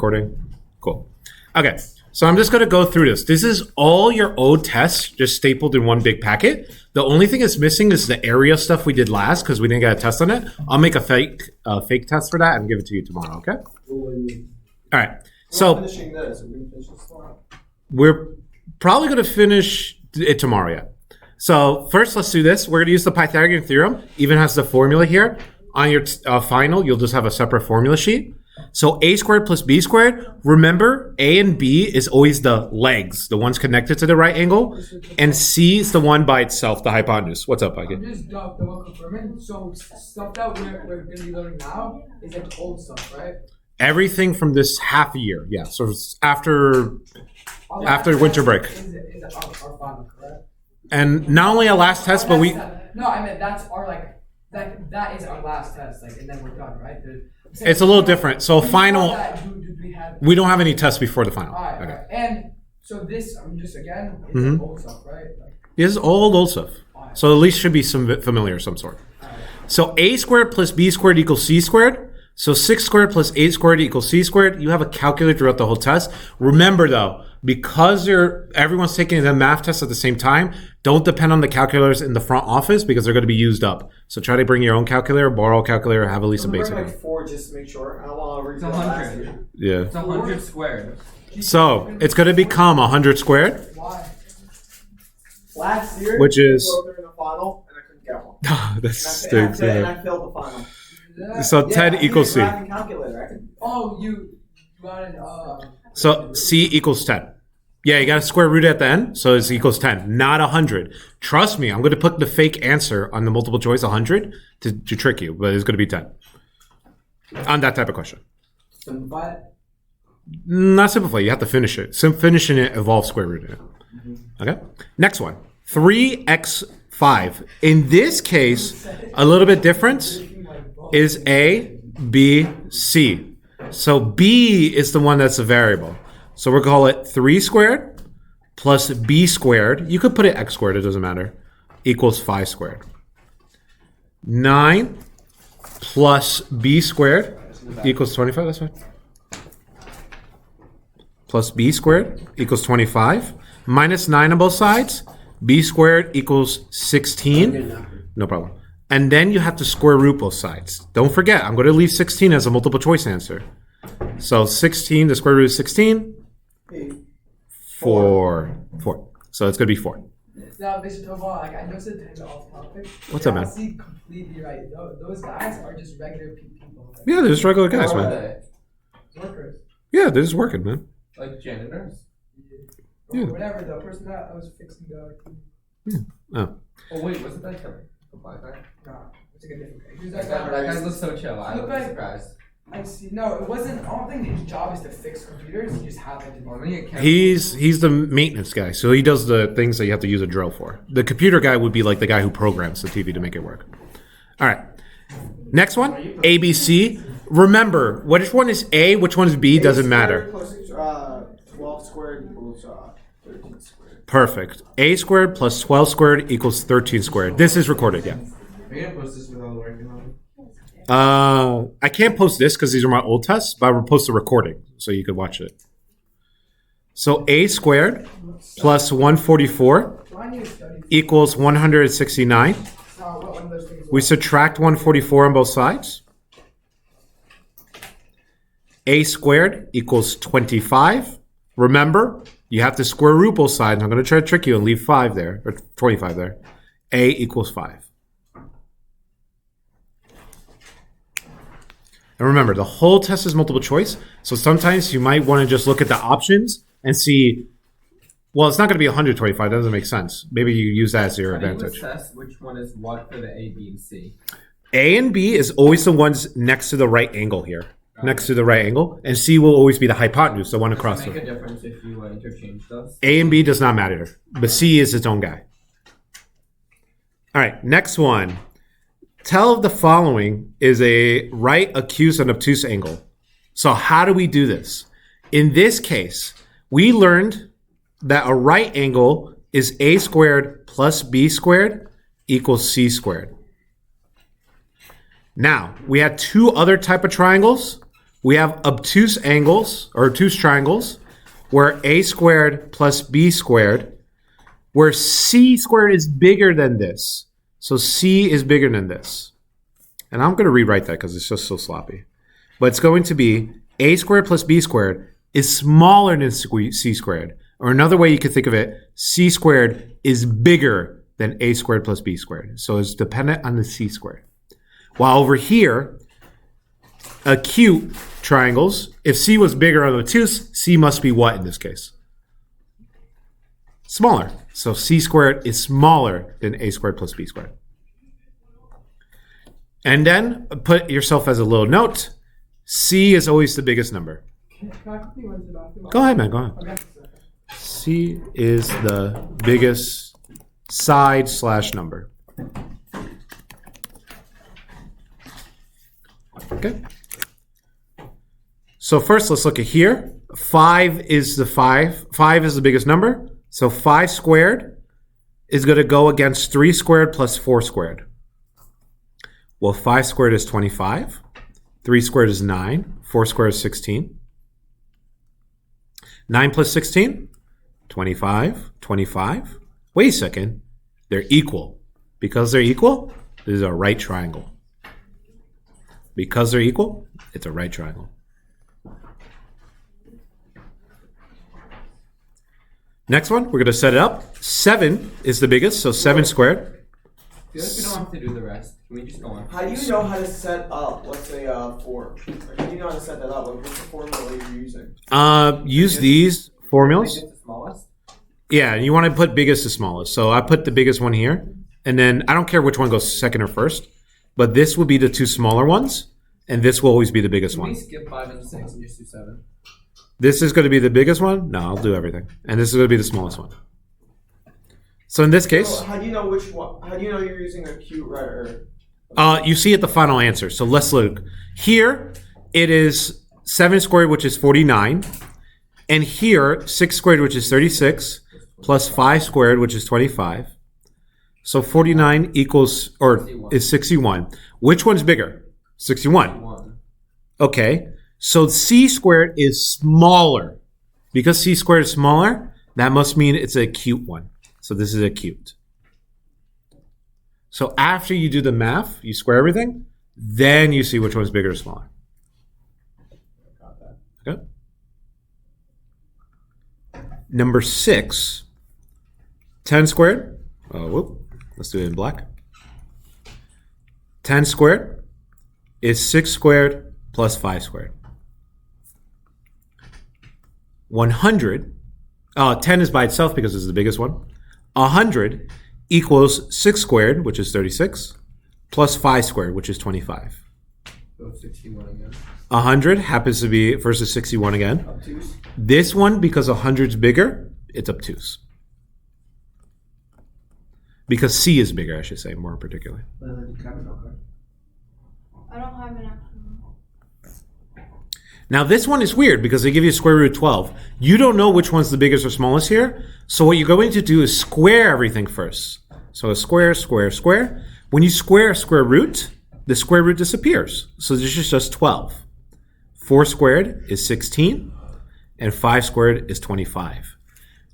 Recording? Cool. Okay, so I'm just going to go through this. This is all your old tests just stapled in one big packet. The only thing that's missing is the area stuff we did last because we didn't get a test on it. I'll make a fake test for that and give it to you tomorrow, okay? All right. So finishing this. Are we gonna finish this tomorrow? we're probably going to finish it tomorrow, yeah. So first, let's do this. We're going to use the Pythagorean theorem. Even has the formula here. On your final, you'll just have a separate formula sheet. So a squared plus b squared, remember A and B is always the legs, the ones connected to the right angle, and C is the one by itself, the hypotenuse. What's up, Ike? I'm just double confirming. So stuff that we're going to be learning now is like old stuff, right? Everything from this half a year, yeah. So it's after winter break. Is our final, correct? And not only a last test, but we... No, I mean, that's our, like, that is our last test, like, and then we're done, right? It's a little different. So final... We We don't have any tests before the final. All right, Okay. right. And so this, I'm just, again, it's Mhm. old stuff, right? Like, This is all old stuff. So at least should be some familiar of some sort. So a squared plus b squared equals c squared. So 6 squared plus 8 squared equals c squared. You have a calculator throughout the whole test. Remember though, because everyone's taking the math test at the same time, don't depend on the calculators in the front office because they're going to be used up. So try to bring your own calculator, borrow a calculator, have at least a basic. Like 4 just to make sure. I don't want to It's read 100. Yeah. It's 100 squared. So it's going to become 100 squared, why? Last year, Which is- I wrote in the final and I couldn't get one. that stinks. And I failed the final. So 10 equals C. Calculator. Oh, you wanted, So C equals 10. Yeah, you got to square root at the end, so it equals 10, not 100. Trust me, I'm going to put the fake answer on the multiple choice 100 to trick you, but it's going to be 10 on that type of question. Simplify. Not simplify, you have to finish it. Finishing it involves square root in it. Okay, next one, 3x5. In this case, a little bit different is A, B, C. So B is the one that's a variable. So we'll call it 3 squared plus b squared. You could put it x squared, it doesn't matter, equals 5 squared. 9 plus b squared equals 25, that's fine. Plus b squared equals 25. Minus 9 on both sides. B squared equals 16. No problem. And then you have to square root both sides. Don't forget, I'm going to leave 16 as a multiple choice answer. So 16, the square root is 16. 4. So it's going to be 4. Now, Mr. Tovar, like, I know it's a bit off topic. What's up, man? You're honestly completely right. Those guys are just regular people. Like, Yeah, they're just regular guys, What are man. they? workers. Yeah, they're just working, man. Like janitors? Yeah. Or whatever, the person that was fixing the... Oh. Oh wait, wasn't that Kevin? Nah, It's like a different guy. He was that like, guy looks so chill. I Look would be like- surprised. I see. No, it wasn't. I don't think his job is to fix computers. He just happened to Well, be. me and Kevin- He's the maintenance guy, so he does the things that you have to use a drill for. The computer guy would be like the guy who programs the TV to make it work. All right. Next one, ABC. Remember, which one is A, which one is B, doesn't matter. 12 squared equals 13 squared. Perfect. A squared plus 12 squared equals 13 squared. This is recorded, yeah. Are you gonna post this with all the working on? I can't post this because these are my old tests, but I will post the recording so you could watch it. So A squared plus 144 So I need to study. equals 169. What one of those things? We subtract 144 on both sides. A squared equals 25. Remember, you have to square root both sides. I'm going to try to trick you and leave 5 there, or 25 there. A equals 5. And remember, the whole test is multiple choice. So sometimes you might want to just look at the options and see, well, it's not going to be 125. That doesn't make sense. Maybe you use that as your How do you advantage. assess which one is what for the A, B, and C? A and B is always the ones next to the right angle here. Next to the right angle. And C will always be the hypotenuse, the one across Does it make the... a difference if you interchange those? A and B does not matter. But C is its own guy. All right, next one. Tell if the following is a right, acute, and obtuse angle. So how do we do this? In this case, we learned that a right angle is A squared plus B squared equals C squared. Now, we had 2 other type of triangles. we have obtuse angles or obtuse triangles where a squared plus b squared, where c squared is bigger than this. So c is bigger than this. And I'm going to rewrite that because it's just so sloppy. But it's going to be a squared plus b squared is smaller than c squared. Or another way you could think of it, c squared is bigger than a squared plus b squared. So it's dependent on the c squared. While over here, acute triangles, if c was bigger on obtuse, c must be what in this case? Smaller. So c squared is smaller than a squared plus b squared. And then put yourself as a little note, c is always the biggest number. Can I quickly run to the bathroom? Go ahead, man, go ahead. Okay. C is the biggest side/number. Okay. So first, let's look at here. 5 is the 5. 5 is the biggest number. So 5 squared is going to go against 3 squared plus 4 squared. Well, 5 squared is 25. 3 squared is 9. 4 squared is 16. 9 plus 16? 25. 25. Wait a second. They're equal. Because they're equal, this is a right triangle. Because they're equal, it's a right triangle. Next one, we're going to set it up. 7 is the biggest, so 7 squared. I feel like we don't have to do the rest. Can we just go on? How do you know how to set up, let's say, 4? Like, how do you know how to set that up? Like, what's the formula you're using? Use these formulas. Biggest to smallest? Yeah, you want to put biggest to smallest. So I put the biggest one here. And then I don't care which one goes second or first, but this will be the 2 smaller ones, and this will always be the biggest Can we one. skip 5 and 6 and just do 7? This is going to be the biggest one? No, I'll do everything. And this is going to be the smallest one. So in this case, So how do you know which one? How do you know you're using acute right or? you see at the final answer. So let's look. Here, it is 7 squared, which is 49. And here, 6 squared, which is 36, plus 5 squared, which is 25. So 49 equals, or 61. is 61. Which one's bigger? 61. 1. Okay. So c squared is smaller. Because c squared is smaller, that must mean it's an acute one. So this is acute. So after you do the math, you square everything, then you see which one's bigger or smaller. Got that. Okay. Number 6, 10 squared. Oh, whoop. Let's do it in black. 10 squared is 6 squared plus 5 squared. 100, 10 is by itself because it's the biggest one. 100 equals 6 squared, which is 36, plus 5 squared, which is 25. So 61 again. 100 happens to be versus 61 again. Obtuse. This one, because 100's bigger, it's obtuse. Because C is bigger, I should say, more particularly. I don't have an actual. Now, this one is weird because they give you square root 12. You don't know which one's the biggest or smallest here. So what you're going to do is square everything first. So a square, square, square. When you square a square root, the square root disappears. So this is just 12. 4 squared is 16, and 5 squared is 25.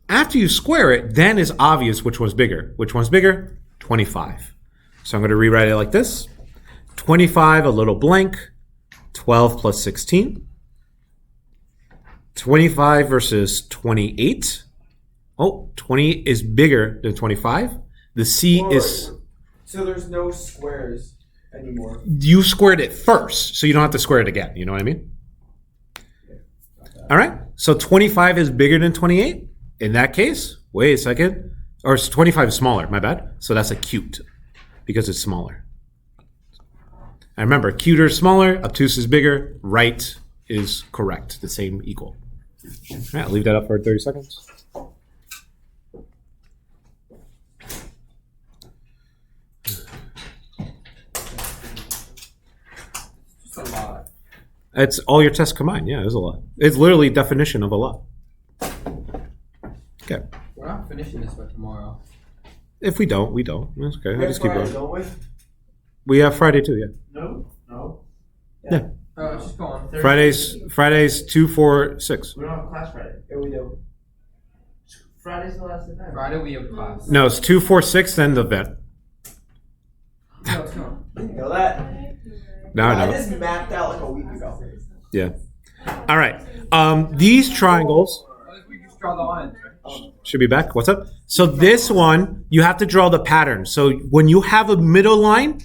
After you square it, then it's obvious which one's bigger. Which one's bigger? 25. So I'm going to rewrite it like this. 25, a little blank. 12 plus 16. 25 versus 28. Oh, 28 is bigger than 25. The C is... So there's no squares anymore. You squared it first, so you don't have to square it again. You know what I mean? All right. So 25 is bigger than 28. In that case, wait a second. Or 25 is smaller, my bad. So that's acute because it's smaller. And remember, cuter is smaller, obtuse is bigger, right is correct, the same equal. All right, I'll leave that up for 30 seconds. It's a lot. It's all your tests combined. Yeah, it's a lot. It's literally definition of a lot. Okay. We're not finishing this by tomorrow. If we don't, we don't. That's okay. I'll just keep Friday, going. don't we? We have Friday too, yeah. No. Yeah. Let's just go on. Fridays 2, 4, 6. We don't have class Friday. Yeah, we do. Friday's the last event. Friday we have class. No, it's 2, 4, 6, then the vet. No, let's go. You know that? No, I no. just mapped out like a week ago. Yeah. All right. These triangles We just draw the lines, right? should be back. What's up? So this one, you have to draw the pattern. So when you have a middle line,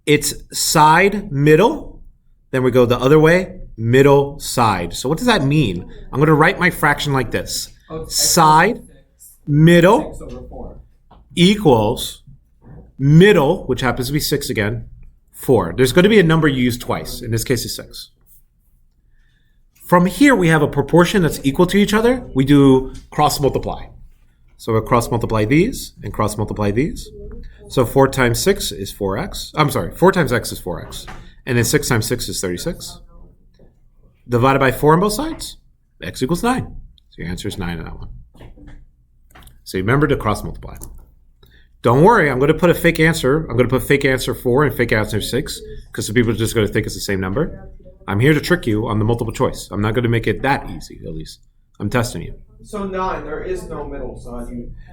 it's side, middle. Then we go the other way, middle, side. So what does that mean? I'm going to write my fraction like this. Oh, it's Side, X over 6. middle, 6 over 4. equals middle, which happens to be 6 again, 4. There's going to be a number you use twice. In this case, it's 6. From here, we have a proportion that's equal to each other. We do cross multiply. So we'll cross multiply these and cross multiply these. So 4 times 6 is 4x. I'm sorry, 4 times x is 4x. And then 6 times 6 is 36. Divided by 4 on both sides, x equals 9. So your answer is 9 on that one. So remember to cross multiply. Don't worry, I'm going to put a fake answer. I'm going to put fake answer 4 and fake answer 6 because some people are just going to think it's the same number. I'm here to trick you on the multiple choice. I'm not going to make it that easy, at least. I'm testing you. So 9, there is no middle, so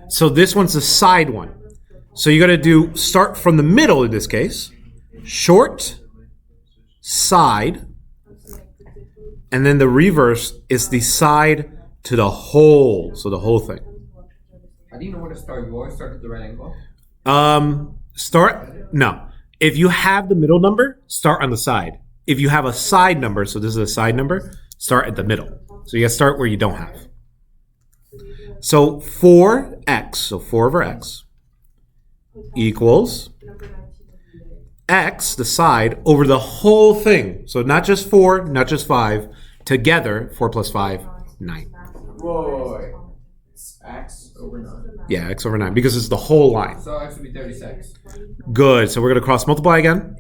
So this one's the side one. So you got to start from the middle in this case. Short, side, and then the reverse is the side to the whole. So the whole thing. How do you know where to start? You always start at the right angle? No. If you have the middle number, start on the side. If you have a side number, so this is a side number, start at the middle. So you got to start where you don't have. So 4x, so 4 over x, equals x, the side, over the whole thing. So not just 4, not just 5, together, 4 plus 5, 9. wait. It's x over 9. Yeah, x over 9, because it's the whole line. So x would be 36. Good. So we're going to cross multiply again.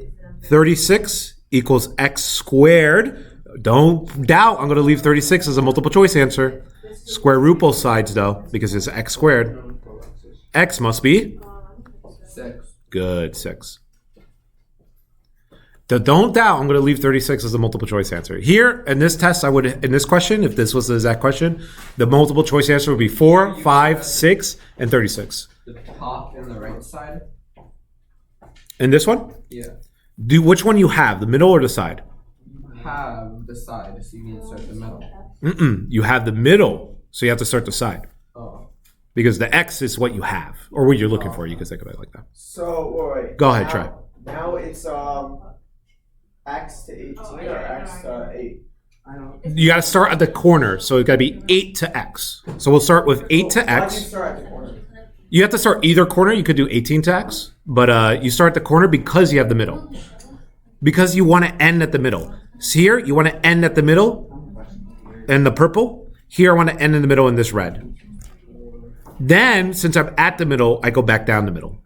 36 equals x squared. Don't doubt I'm going to leave 36 as a multiple choice answer. Square root both sides, though, because it's x squared. X must be 6. good, 6. Don't doubt I'm going to leave 36 as a multiple choice answer. Here, in this test, in this question, if this was the exact question, the multiple choice answer would be 4, 5, 6, and 36. The top and the right side? In this one? Yeah. Which one you have, the middle or the side? You have the side, so you need to start the middle. You have the middle, so you have to start the side. Oh. Because the x is what you have, or what you're looking for. You can think of it like that. So wait. Go ahead, try. Now it's x to 18 or x to 8. You got to start at the corner, so it's got to be 8 to x. So we'll start with 8 to Why do you x. start at the corner? You have to start either corner. You could do 18 to x, but you start at the corner because you have the middle. Because you want to end at the middle. So here, you want to end at the middle in the purple. Here, I want to end in the middle in this red. Then, since I'm at the middle, I go back down the middle.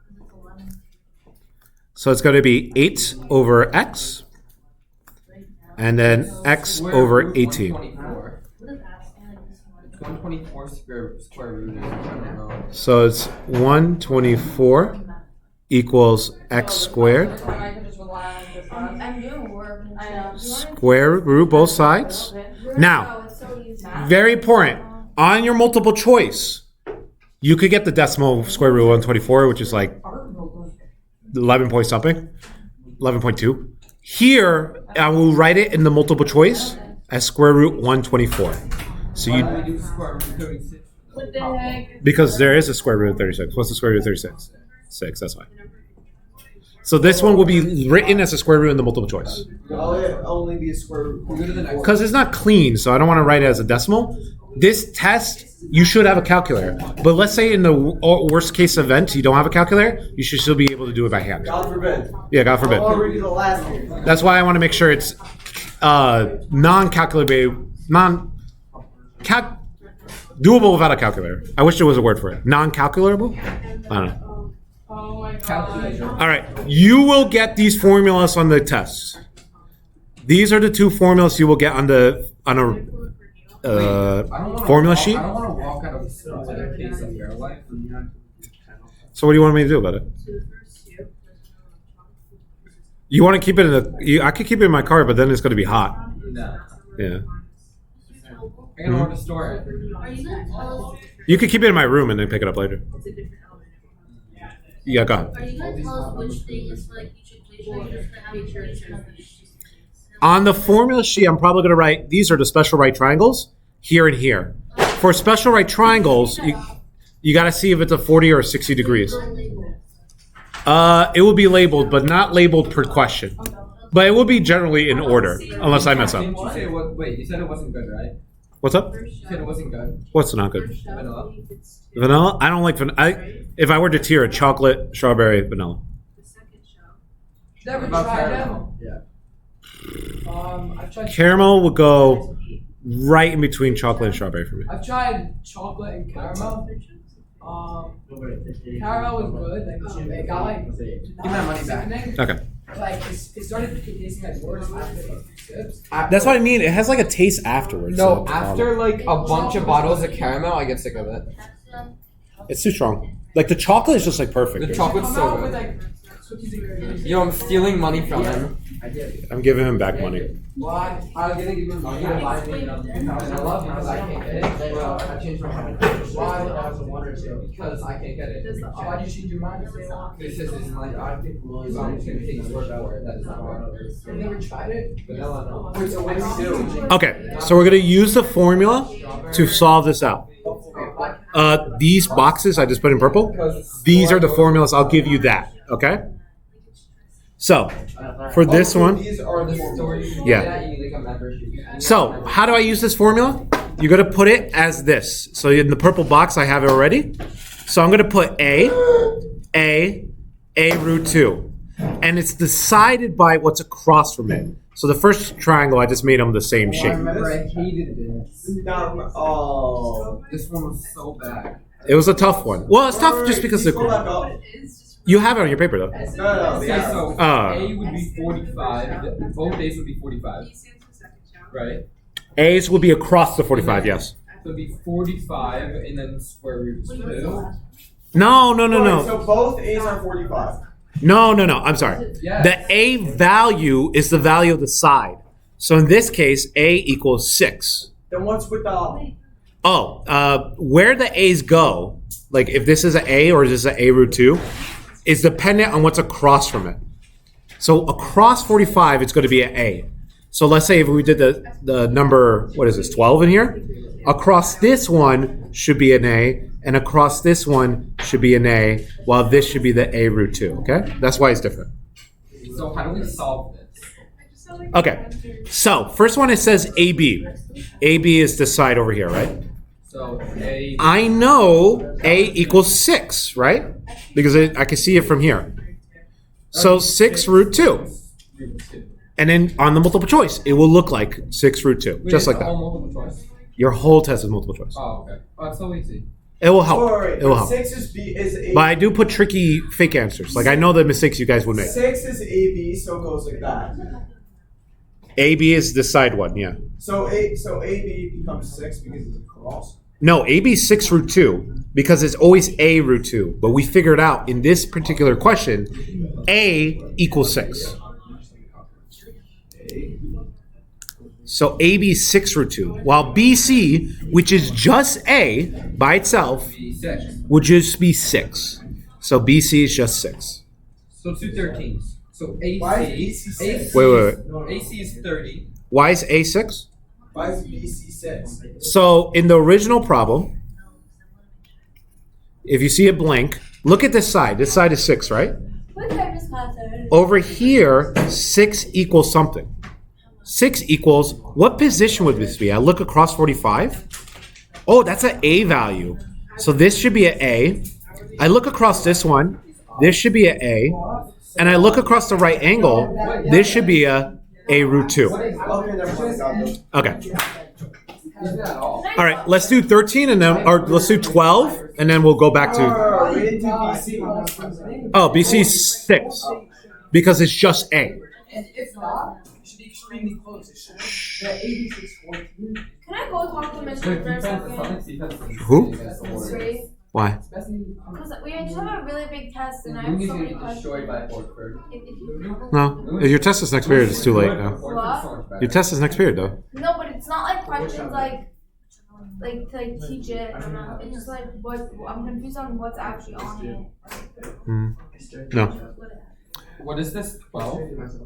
So it's going to be 8 over x, and then x Square over root 18. 124. 124 square root is, I don't know. So it's 124 equals x squared. I can just rely on this one. I'm doing work. I know. Square root both sides. Now, very important. On your multiple choice, you could get the decimal square root of 124, which is like 11 point something, 11.2. Here, I will write it in the multiple choice as square root 124. So Why you, do we do square root 36? What the heck? because there is a square root of 36. What's the square root of 36? 6, that's fine. So this one will be written as a square root in the multiple choice. Will it only be a square root? We'll go to the next Because it's not clean, so I don't want to write it as a decimal. This test, you should have a calculator. But let's say in the worst case event, you don't have a calculator, you should still be able to do it by hand. God forbid. Yeah, God forbid. I'll redo the last one. That's why I want to make sure it's non-calculable, doable without a calculator. I wish there was a word for it. Non-calculable? I don't know. Oh my god. calculator. All right, you will get these formulas on the test. These are the two formulas you will get on a I don't wanna formula walk, sheet. I don't want to walk out of school with a case of Fairlife. So what do you want me to do about it? You want to keep it in the? I could keep it in my car, but then it's going to be hot. No. Yeah. I can order to store it. Are you gonna tell us? You could keep it in my room and then pick it up later. Yeah, go ahead. Are you gonna tell us which thing is like you should make sure you just make sure it's On the formula sheet, I'm probably going to write, these are the special right triangles, here and here. For special right triangles, you got to see if it's a 40 or 60 degrees. It will be labeled, but not labeled per question. But it will be generally in order, unless I mess up. Didn't you say wait, you said it wasn't good, right? What's up? You said it wasn't good. What's not good? Vanilla. Vanilla? I don't like vanilla. If I were to tier it, chocolate, strawberry, vanilla. Never About tried caramel. them. Yeah. I've tried Caramel would go right in between chocolate and strawberry for me. I've tried chocolate and caramel. Caramel was good. Like it got like Give my money back. sickening. Okay. Like it started tasting like worse after a few sips. That's what I mean. It has like a taste afterwards. No, so it's after like a bunch of bottles of caramel, I get sick of it. it's too strong. Like the chocolate is just like perfect. The chocolate's Come out so with good. like cookies and cream. Yo, I'm stealing money from him. I'm giving him back money. Why? I'm gonna give him money to buy me vanilla because I can't get it. Well, I changed my mind. Why? Because I can't get it. Why'd you change your mind? This is like I think so I'm just gonna take the word for it. That is not You never tried it? vanilla. No. Wait, so what do you do? Okay, so we're gonna use the formula to solve this out. These boxes I just put in purple. These are the formulas. I'll give you that. Okay. So for this one, These are the stories. Yeah. You need like a membership. so how do I use this formula? You're gonna put it as this. So in the purple box, I have it already. So I'm gonna put A root 2, and it's decided by what's across from it. So the first triangle, I just made them the same I shape. remember I hated this. Oh. This one was so bad. It was a tough one. Well, it's tough just because Scroll back up. you have it on your paper though. No, Okay, yeah. so A would be 45. Both A's would be 45. Right? A's will be across the 45. Yes. So it'd be 45 and then square root of 2. No. Wait, so both A's are 45. No. I'm sorry. Yes. The A value is the value of the side. So in this case, A equals 6. Then what's with the... Where the A's go, like if this is an A or is this an A root 2, is dependent on what's across from it. So across 45, it's going to be an A. So let's say if we did the number, what is this, 12 in here? Across this one should be an A, and across this one should be an A, while this should be the A root 2, okay? That's why it's different. So how do we solve this? Okay, so first one it says AB. AB is this side over here, right? So A. I know A equals 6, right? Because I can see it from here. So 6 root 2. And then on the multiple choice, it will look like 6 root 2, Wait, just it's like all that. multiple choice. Your whole test is multiple choice. Oh, okay. Oh, it's so easy. It will help. Wait, It will help. 6 is B is A. But I do put tricky fake answers. Like I know the mistakes you guys would make. 6 is AB, so it goes like that. AB is the side one, yeah. So AB becomes 6 because it's across. No, AB is 6 root 2 because it's always A root 2. But we figured out in this particular question, A equals 6. So AB is 6 root 2. While BC, which is just A by itself, B6. would just be 6. So BC is just 6. So 2 13s. So AC. Why is BC 6? Wait. AC is 30. Why is A 6? Why is BC 6? So in the original problem, if you see it blank, look at this side. This side is 6, right? What type is class are? Over here, 6 equals something. 6 equals, what position would this be? I look across 45. Oh, that's an A value. So this should be an A. I look across this one. This should be an A. And I look across the right angle. This should be a root 2. Okay, never mind. Got this. Okay. Isn't that all? All right, let's do 13 and then, or let's do 12 and then we'll go back to, Oh, we didn't do BC. oh, BC is 6 because it's just A. And if not, it should be extremely close. It should. The 86 14. Can I go talk to Mr. Wait, for a defense, second? defense. Who? Three. Why? Especially Because we just have a really big test and I have Mooney's so gonna many get questions. destroyed by Horford. If you No. Your test is next period. It's too late now. Horford's so much better. Your test is next period, though. No, but it's not like questions like to like teach it. It's just like what I'm confused on what's actually on it. No. What is this? 12?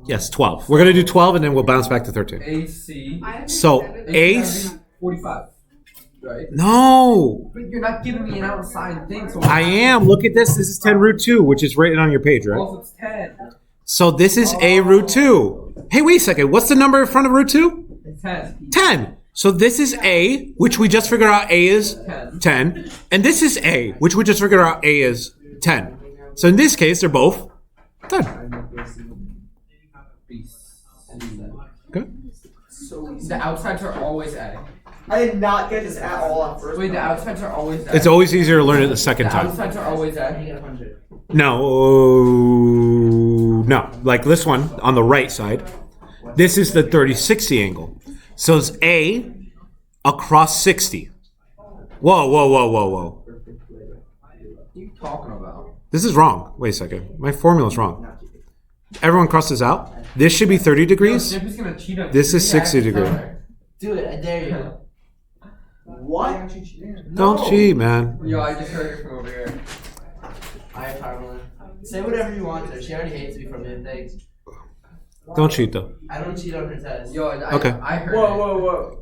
Yes, 12. We're going to do 12 and then we'll bounce back to 13. AC. So, ace. 45. Right? No. But you're not giving me an outside thing, so I am. Look at this. This is 10 root 2, which is written on your page, right? well, it's 10. So this is a root 2. Hey, wait a second. What's the number in front of root 2? It's 10. 10. So this is a, which we just figured out a is 10. And this is a, which we just figured out a is 10. So in this case, they're both 10. Okay. The outsides are always A. I did not get this at all at first. Wait, the outsides are always A. It's always easier to learn it the second The time. outsides are always A. No. Like this one on the right side. This is the 30-60 angle. So it's A across 60. Whoa. What are you talking about? This is wrong. Wait a second. My formula's wrong. Everyone crosses out. This should be 30 degrees. Jim's gonna cheat on This you. is 60 degree. Do it, I dare you. What? Don't cheat, man. Yo, I just heard it from over here. Alright, Parmalee. Say whatever you want to her. She already hates me from it. Thanks. Don't cheat, though. I don't cheat on her test. Yo, Okay. I heard Whoa.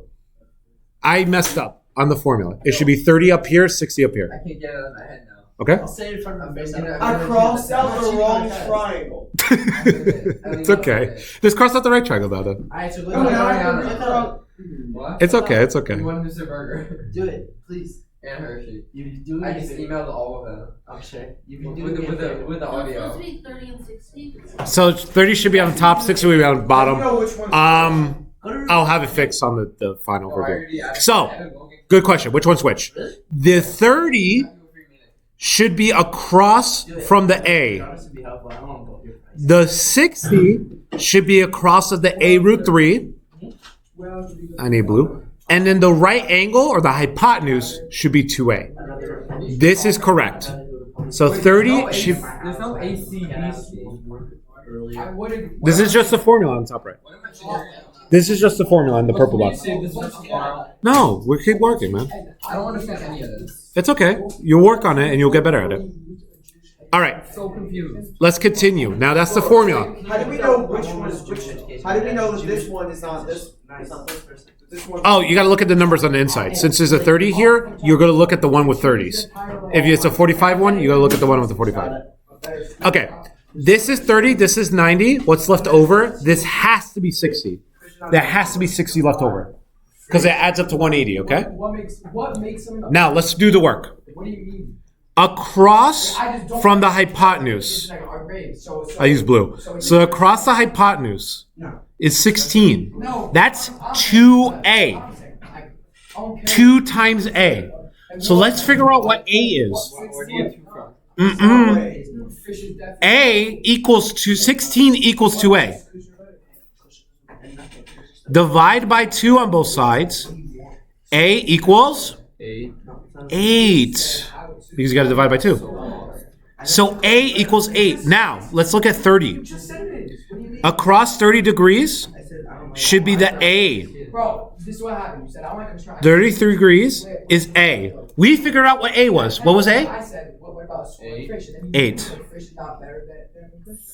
I messed up on the formula. It should be 30 up here, 60 up I here. can't get it out of my head now. Okay? I'll say it in front of my face. I crossed out the wrong triangle. It's okay. Just cross out the right triangle, though. Alright, so No, now I have to look recross. What? It's okay. It's okay. You want Mr. Burger Do it, please. and Hershey. You do I it. just emailed all of them I'm sure. You with can do the it. with the with the So it's supposed audio. to be 30 and 60. So 30 should be on the top, 60 will be on the I bottom. don't know which one's I'll have it fixed on the final Oh, I review. already added- So, added Logan. good question. Which one's which? The 30 should be across from the A. Honestly, be helpful. I don't want to go here. The 60 should be across of the A root 3. I need blue. And then the right angle or the hypotenuse should be 2A. This is correct. So 30 should. There's no ACBC. I wouldn't. This is just the formula on top right. This is just the formula in the purple box. No, we keep working, man. I don't understand any of this. It's okay. You'll work on it and you'll get better at it. All right, So confused. let's continue. Now that's the formula. How do we know which one is which? How do we know that this one is not this? Is not this person? This one. Oh, you got to look at the numbers on the inside. Since there's a 30 here, you're going to look at the one with 30s. If it's a 45 one, you got to look at the one with the 45. Okay, this is 30, this is 90. What's left over? This has to be 60. There has to be 60 left over because it adds up to 180, okay? What makes them? Now, let's do the work. What do you mean? Across from the hypotenuse, I use blue. So across the hypotenuse is 16. That's 2A. 2 times A. So let's figure out what A is. Where do you get 2 from? A equals to 16 equals 2A. Divide by 2 on both sides. A equals 8. 8. Because you got to divide by 2. So A equals 8. Now, let's look at 30. Across 30 degrees should be the A. Bro, this is what happened. You said I want to construct. 33 degrees is A. We figured out what A was. What was A? I said, what about fish? 8. Fish is not better than fish.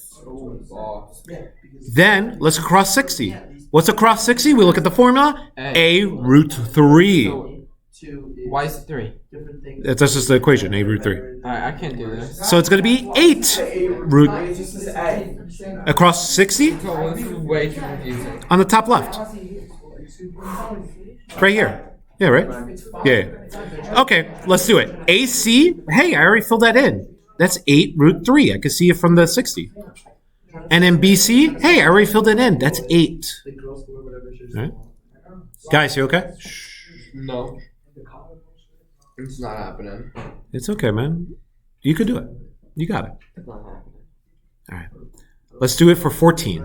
Then, let's across 60. What's across 60? We look at the formula. A root 3. Why is it 3? That's just the equation, A root 3. I can't do this. So it's going to be 8 root It just says A. across 60 So this is way too confusing. on the top left. Right here. Yeah, right? Yeah. Okay, let's do it. AC, hey, I already filled that in. That's 8 root 3. I can see it from the 60. And then BC, hey, I already filled it in. That's 8. All right. Guys, you okay? No. It's not happening. It's okay, man. You could do it. You got it. It's not happening. All right. Let's do it for 14.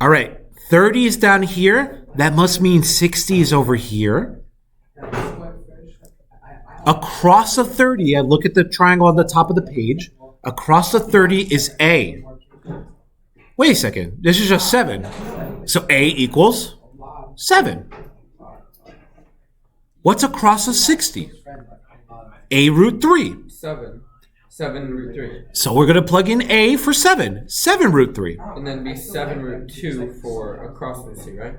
All right. 30 is down here. That must mean 60 is over here. Across the 30, I look at the triangle on the top of the page. Across the 30 is A. Wait a second. This is just 7. So A equals 7. What's across the 60? A root 3. 7. 7 root 3. So we're going to plug in A for 7. 7 root 3. And then be 7 root 2 for across the C, right?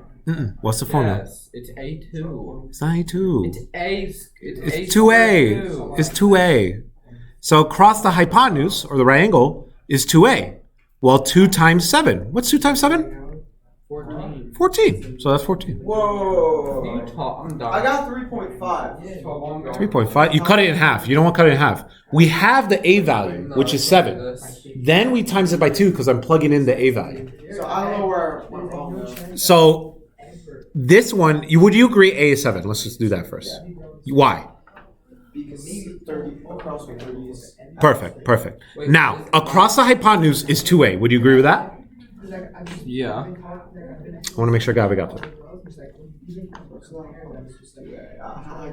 What's the formula? Yes, it's A2. It's not A2. It's A. It's 2A. It's 2A. So across the hypotenuse, or the right angle, is 2A. Well, 2 times 7. What's 2 times 7? 14. 14. So that's 14. Whoa. I'm done. I got 3.5. 3.5. You cut it in half. You don't want to cut it in half. We have the A value, which is 7. Then we times it by 2 because I'm plugging in the A value. So I don't know where I went wrong now. So this one, would you agree A is 7? Let's just do that first. Why? Because 30 across with 30 is. Perfect. Now, across the hypotenuse is 2A. Would you agree with that? Yeah. I want to make sure Gavi got that.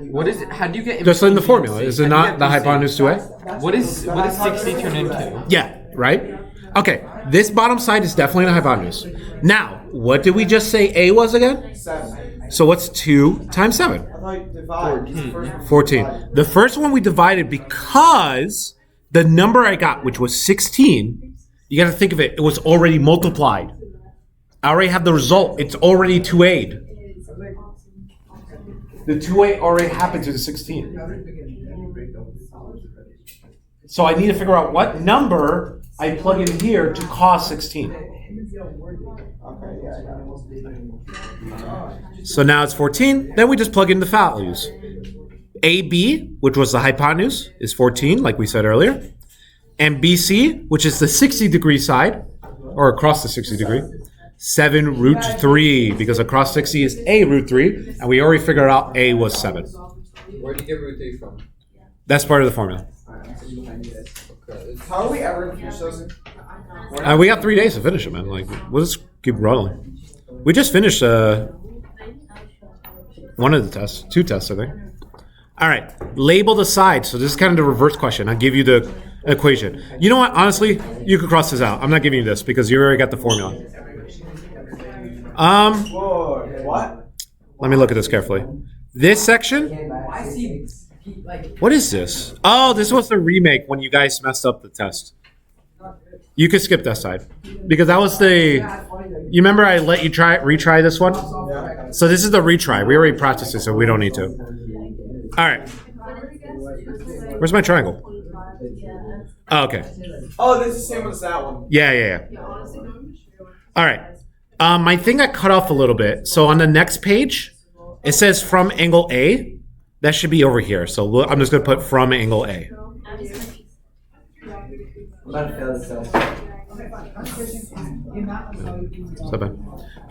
What is it? How do you get? Just in the formula. Is it not the hypotenuse 2A? What is 60 turn into? Yeah, right? Okay, this bottom side is definitely the hypotenuse. Now, what did we just say A was again? 7. So what's 2 times 7? I thought you divided. The first one 14. divided. The first one we divided because the number I got, which was 16, you got to think of it, it was already multiplied. I already have the result. It's already 2A. The 2A already happened to the 16. So I need to figure out what number I plug in here to cause 16. Okay, yeah, I got it. So now it's 14. Then we just plug in the values. AB, which was the hypotenuse, is 14, like we said earlier. And BC, which is the 60-degree side, or across the 60 degree, 7 root 3, because across 60 is A root 3, and we already figured out A was 7. Where do you get root 3 from? That's part of the formula. How are we ever going to finish those? We got 3 days to finish it, man. Like, we'll just keep rolling. We just finished one of the tests, 2 tests, I think. All right, label the side. So this is kind of the reverse question. I'll give you the equation. You know what? Honestly, you could cross this out. I'm not giving you this because you already got the formula. Whoa, what? Let me look at this carefully. This section. I see like What is this? Oh, this was the remake when you guys messed up the test. You could skip that side because that was the. You remember I let you retry this one. So this is the retry. We already practiced it, so we don't need to. All right. Where's my triangle? Oh, okay. Oh, this is the same as that one. Yeah. All right. My thing got cut off a little bit. So on the next page, it says from angle A. That should be over here. So I'm just going to put from angle A.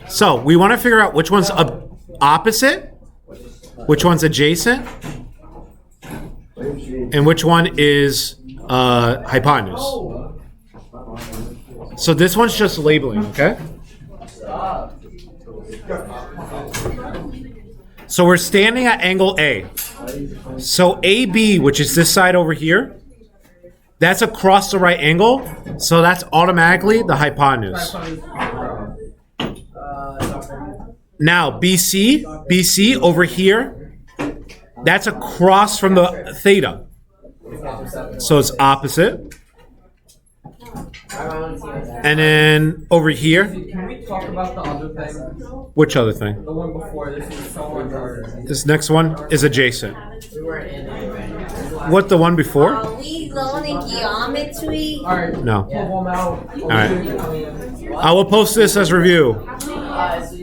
So we want to figure out which one's opposite, which one's adjacent, and which one is hypotenuse. So this one's just labeling, okay? So we're standing at angle A. So AB, which is this side over here, that's across the right angle. So that's automatically the hypotenuse. Now BC over here, that's across from the theta. So it's opposite. And then over here, Can we talk about the other thing? which other thing? The one before. This is so much harder. This next one is adjacent. We weren't in it. What, the one before? Are we learning geometry? Alright. No. Pull them out. All right. I will post this as review. So